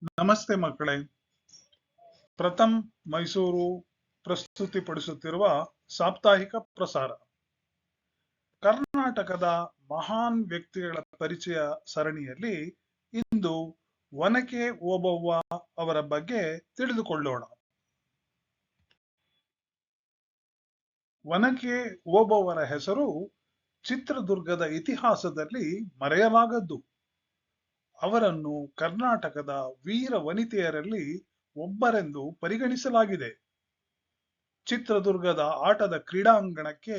ನಮಸ್ತೆ ಮಕ್ಕಳೇ. ಪ್ರಥಮ್ ಮೈಸೂರು ಪ್ರಸ್ತುತಿಪಡಿಸುತ್ತಿರುವ ಸಾಪ್ತಾಹಿಕ ಪ್ರಸಾರ ಕರ್ನಾಟಕದ ಮಹಾನ್ ವ್ಯಕ್ತಿಗಳ ಪರಿಚಯ ಸರಣಿಯಲ್ಲಿ ಇಂದು ಒನಕೆ ಓಬವ್ವ ಅವರ ಬಗ್ಗೆ ತಿಳಿದುಕೊಳ್ಳೋಣ. ಒನಕೆ ಓಬವ್ವರ ಹೆಸರು ಚಿತ್ರದುರ್ಗದ ಇತಿಹಾಸದಲ್ಲಿ ಮರೆಯಲಾಗದ್ದು. ಅವರನ್ನು ಕರ್ನಾಟಕದ ವೀರ ವನಿತೆಯರಲ್ಲಿ ಒಬ್ಬರೆಂದು ಪರಿಗಣಿಸಲಾಗಿದೆ. ಚಿತ್ರದುರ್ಗದ ಆಟದ ಕ್ರೀಡಾಂಗಣಕ್ಕೆ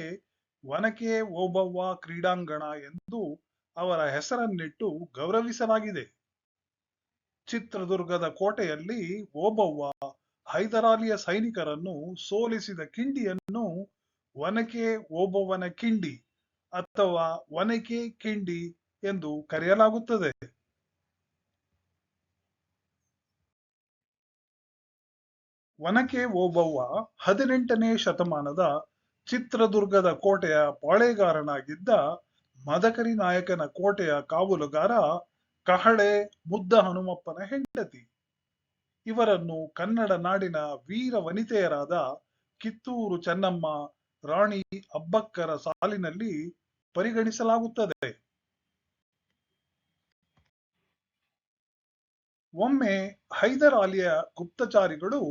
ಒನಕೆ ಓಬವ್ವ ಕ್ರೀಡಾಂಗಣ ಎಂದು ಅವರ ಹೆಸರನ್ನಿಟ್ಟು ಗೌರವಿಸಲಾಗಿದೆ. ಚಿತ್ರದುರ್ಗದ ಕೋಟೆಯಲ್ಲಿ ಓಬವ್ವ ಹೈದರಾಲಿಯ ಸೈನಿಕರನ್ನು ಸೋಲಿಸಿದ ಕಿಂಡಿಯನ್ನು ಒನಕೆ ಓಬವ್ವನ ಕಿಂಡಿ ಅಥವಾ ಒನಕೆ ಕಿಂಡಿ ಎಂದು ಕರೆಯಲಾಗುತ್ತದೆ. ಒನಕೆ ಓಬವ್ವ 18ನೇ ಶತಮಾನದ ಚಿತ್ರದುರ್ಗದ ಕೋಟೆಯ ಪಾಳೆಗಾರನಾಗಿದ್ದ ಮದಕರಿ ನಾಯಕನ ಕೋಟೆಯ ಕಾವಲುಗಾರ ಕಹಳೆ ಮುದ್ದ ಹನುಮಪ್ಪನ ಹೆಂಡತಿ. ಇವರನ್ನು ಕನ್ನಡ ನಾಡಿನ ವೀರ ವನಿತೆಯರಾದ ಕಿತ್ತೂರು ಚೆನ್ನಮ್ಮ, ರಾಣಿ ಅಬ್ಬಕ್ಕರ ಸಾಲಿನಲ್ಲಿ ಪರಿಗಣಿಸಲಾಗುತ್ತದೆ. ಒಮ್ಮೆ ಹೈದರಾಲಿಯ ಗುಪ್ತಚಾರಿಗಳು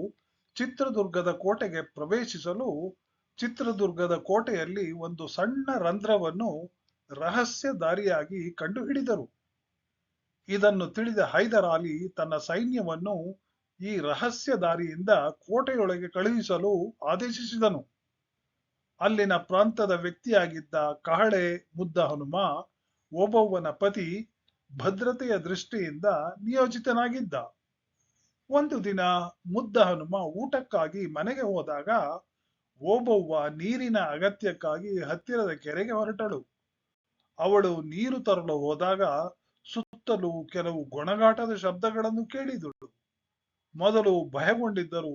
ಚಿತ್ರದುರ್ಗದ ಕೋಟೆಗೆ ಪ್ರವೇಶಿಸಲು ಚಿತ್ರದುರ್ಗದ ಕೋಟೆಯಲ್ಲಿ ಒಂದು ಸಣ್ಣ ರಂಧ್ರವನ್ನು ರಹಸ್ಯ ದಾರಿಯಾಗಿ ಕಂಡುಹಿಡಿದರು. ಇದನ್ನು ತಿಳಿದ ಹೈದರಾಲಿ ತನ್ನ ಸೈನ್ಯವನ್ನು ಈ ರಹಸ್ಯ ದಾರಿಯಿಂದ ಕೋಟೆಯೊಳಗೆ ಕಳುಹಿಸಲು ಆದೇಶಿಸಿದನು. ಅಲ್ಲಿನ ಪ್ರಾಂತದ ವ್ಯಕ್ತಿಯಾಗಿದ್ದ ಕಹಳೆ ಮುದ್ದ ಹನುಮ ಓಬವ್ವನ ಪತಿ ಭದ್ರತೆಯ ದೃಷ್ಟಿಯಿಂದ ನಿಯೋಜಿತನಾಗಿದ್ದ. ಒಂದು ದಿನ ಮುದ್ದ ಹನುಮ ಊಟಕ್ಕಾಗಿ ಮನೆಗೆ ಹೋದಾಗ ಓಬವ್ವ ನೀರಿನ ಅಗತ್ಯಕ್ಕಾಗಿ ಹತ್ತಿರದ ಕೆರೆಗೆ ಹೊರಟಳು. ಅವಳು ನೀರು ತರಲು ಹೋದಾಗ ಸುತ್ತಲೂ ಕೆಲವು ಗೊಣಗಾಟದ ಶಬ್ದಗಳನ್ನು ಕೇಳಿದಳು. ಮೊದಲು ಭಯಗೊಂಡಿದ್ದರು.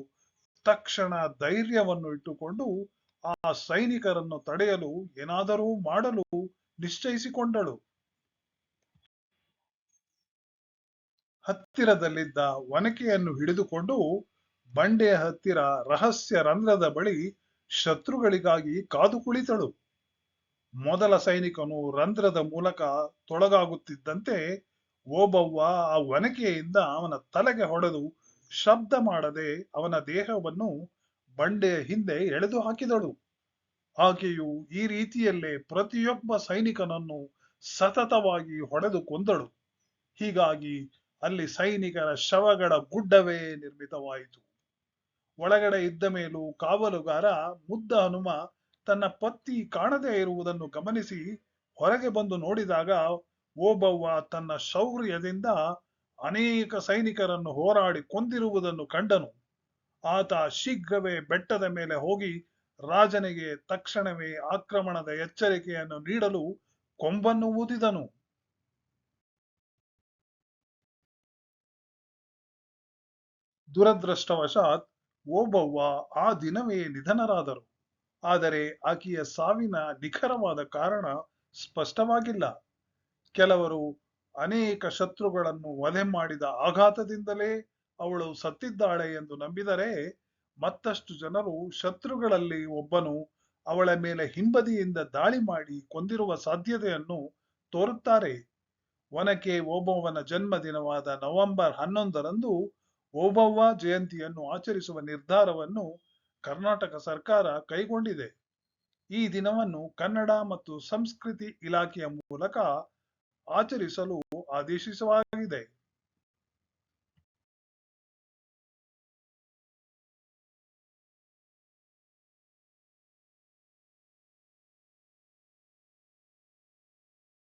ತಕ್ಷಣ ಧೈರ್ಯವನ್ನು ಇಟ್ಟುಕೊಂಡು ಆ ಸೈನಿಕರನ್ನು ತಡೆಯಲು ಏನಾದರೂ ಮಾಡಲು ನಿಶ್ಚಯಿಸಿಕೊಂಡಳು. ಹತ್ತಿರದಲ್ಲಿದ್ದ ಒನಕೆಯನ್ನು ಹಿಡಿದುಕೊಂಡು ಬಂಡೆಯ ಹತ್ತಿರ ರಹಸ್ಯ ರಂಧ್ರದ ಬಳಿ ಶತ್ರುಗಳಿಗಾಗಿ ಕಾದು ಕುಳಿತಳು. ಮೊದಲ ಸೈನಿಕನು ರಂಧ್ರದ ಮೂಲಕ ತೊಳಗಾಗುತ್ತಿದ್ದಂತೆ ಓಬವ್ವ ಆ ಒನಕೆಯಿಂದ ಅವನ ತಲೆಗೆ ಹೊಡೆದು ಶಬ್ದ ಮಾಡದೆ ಅವನ ದೇಹವನ್ನು ಬಂಡೆಯ ಹಿಂದೆ ಎಳೆದು ಹಾಕಿದಳು. ಆಕೆಯು ಈ ರೀತಿಯಲ್ಲೇ ಪ್ರತಿಯೊಬ್ಬ ಸೈನಿಕನನ್ನು ಸತತವಾಗಿ ಹೊಡೆದು ಕೊಂದಳು. ಹೀಗಾಗಿ ಅಲ್ಲಿ ಸೈನಿಕರ ಶವಗಳ ಗುಡ್ಡವೇ ನಿರ್ಮಿತವಾಯಿತು. ಒಳಗಡೆ ಇದ್ದ ಮೇಲೂ ಕಾವಲುಗಾರ ಮುದ್ದ ಹನುಮ ತನ್ನ ಪತ್ನಿ ಕಾಣದೇ ಇರುವುದನ್ನು ಗಮನಿಸಿ ಹೊರಗೆ ಬಂದು ನೋಡಿದಾಗ ಓಬವ್ವ ತನ್ನ ಶೌರ್ಯದಿಂದ ಅನೇಕ ಸೈನಿಕರನ್ನು ಹೋರಾಡಿ ಕೊಂದಿರುವುದನ್ನು ಕಂಡನು. ಆತ ಶೀಘ್ರವೇ ಬೆಟ್ಟದ ಮೇಲೆ ಹೋಗಿ ರಾಜನಿಗೆ ತಕ್ಷಣವೇ ಆಕ್ರಮಣದ ಎಚ್ಚರಿಕೆಯನ್ನು ನೀಡಲು ಕೊಂಬನ್ನು ಊದಿದನು. ದುರದೃಷ್ಟವಶಾತ್ ಓಬವ್ವ ಆ ದಿನವೇ ನಿಧನರಾದರು. ಆದರೆ ಆಕೆಯ ಸಾವಿನ ನಿಖರವಾದ ಕಾರಣ ಸ್ಪಷ್ಟವಾಗಿಲ್ಲ. ಕೆಲವರು ಅನೇಕ ಶತ್ರುಗಳನ್ನು ವಧೆ ಮಾಡಿದ ಆಘಾತದಿಂದಲೇ ಅವಳು ಸತ್ತಿದ್ದಾಳೆ ಎಂದು ನಂಬಿದರೆ, ಮತ್ತಷ್ಟು ಜನರು ಶತ್ರುಗಳಲ್ಲಿ ಒಬ್ಬನು ಅವಳ ಮೇಲೆ ಹಿಂಬದಿಯಿಂದ ದಾಳಿ ಮಾಡಿ ಕೊಂದಿರುವ ಸಾಧ್ಯತೆಯನ್ನು ತೋರುತ್ತಾರೆ. ಒನಕೆ ಓಬವ್ವನ ಜನ್ಮದಿನವಾದ ನವೆಂಬರ್ 11ರಂದು ಓಬವ್ವ ಜಯಂತಿಯನ್ನು ಆಚರಿಸುವ ನಿರ್ಧಾರವನ್ನು ಕರ್ನಾಟಕ ಸರ್ಕಾರ ಕೈಗೊಂಡಿದೆ. ಈ ದಿನವನ್ನು ಕನ್ನಡ ಮತ್ತು ಸಂಸ್ಕೃತಿ ಇಲಾಖೆಯ ಮೂಲಕ ಆಚರಿಸಲು ಆದೇಶಿಸಲಾಗಿದೆ.